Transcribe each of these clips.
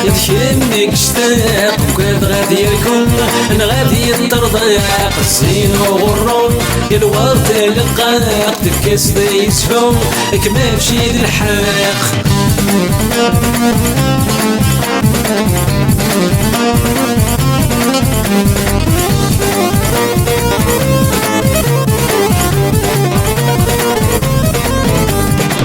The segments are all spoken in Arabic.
يذكرني اشتاق وكاد غادي يركن انا غادي يطرضاق الزين وغرون يا الورد لقاق تكاس ذا يسفو كما مشي الحاق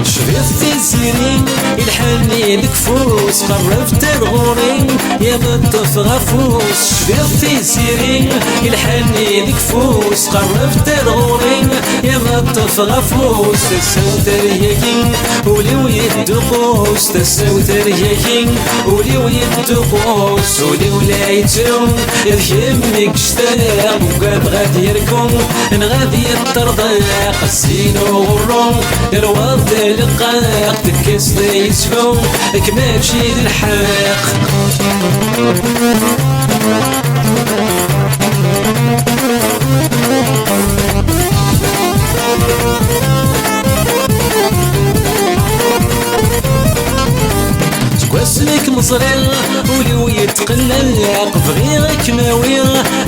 شفت الزيرين الحني دكفوس قربت الغورين يا بطف غفوس شفت الزيرين الحني دكفوس قربت الغورين يا بطف غفوس تسوت رياكين وليو يدقوس تسوت رياكين وليو يدقوس وليو لا يترون يذهمك اشتاق وقاد غادي يركم غادي يطرضاق الزين وغرون الورد لقاق تكاس ذا يسفو كما مشي الحاق واسلك مصري ولو يتقلق بغيرك ماوي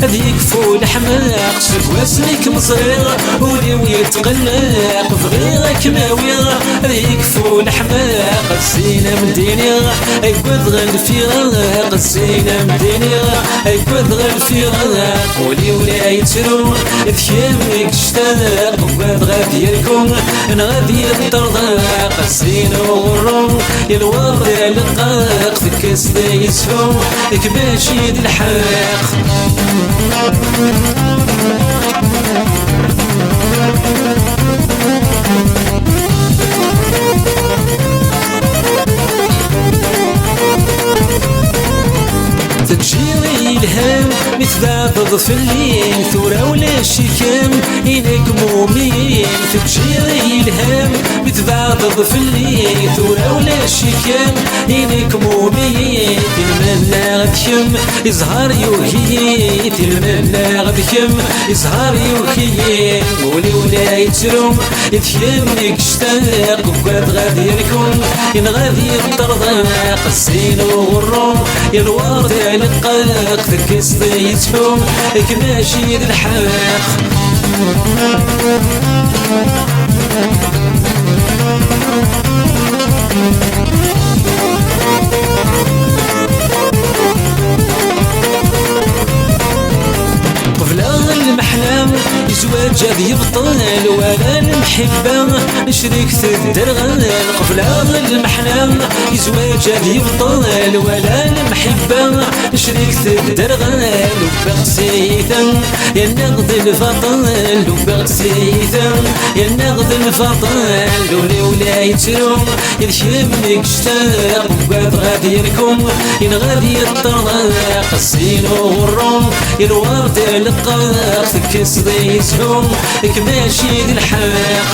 هذيك فول حماق واسلك مصري ولو يتقلق بغيرك ماوي هذيك فول حماق الزينة مدينة يقود غير الفراق الزينة مدينة يقود غير الفراق ولو لا يترو يذكرني اشتاق وقاد غادي يركم انا غادي يطرضاق الزينة وغرون يا الورد لقاق تكاس ذا يسفو كما مشي الحاق تجيني الهام متبابض في الليل ثورة ولا شكام إنك مؤمن تجيني الهام متبابض في الليل ثورة ولا شكام إنك مؤمن تلمنا غدكم يزهر يوهي تلمنا غدكم يزهر يوهي ولي ولا يتروم يتيمك اشتاق وقاد غادي يركم إن غادي يطرضاق الزين وغرون يا الورد لقاق تكاس ذا يسفو كما مشي الحاق قبل المحلام زواج هذا يبطل ولا المحبة شريكة الدرغل قبل المحلام زواج هذا يبطل ولا المحبة شريكة الدرغل وبغسيثا يا النقد الفطل وبغسيثا يا النقد الفطل ولي ولا يتروم يذكرني اشتاق وقاد غادي يركم إن غادي يطرضاق الزين وغرون يا الورد لقاق تكاس ذا يسفو كما مشي الحاق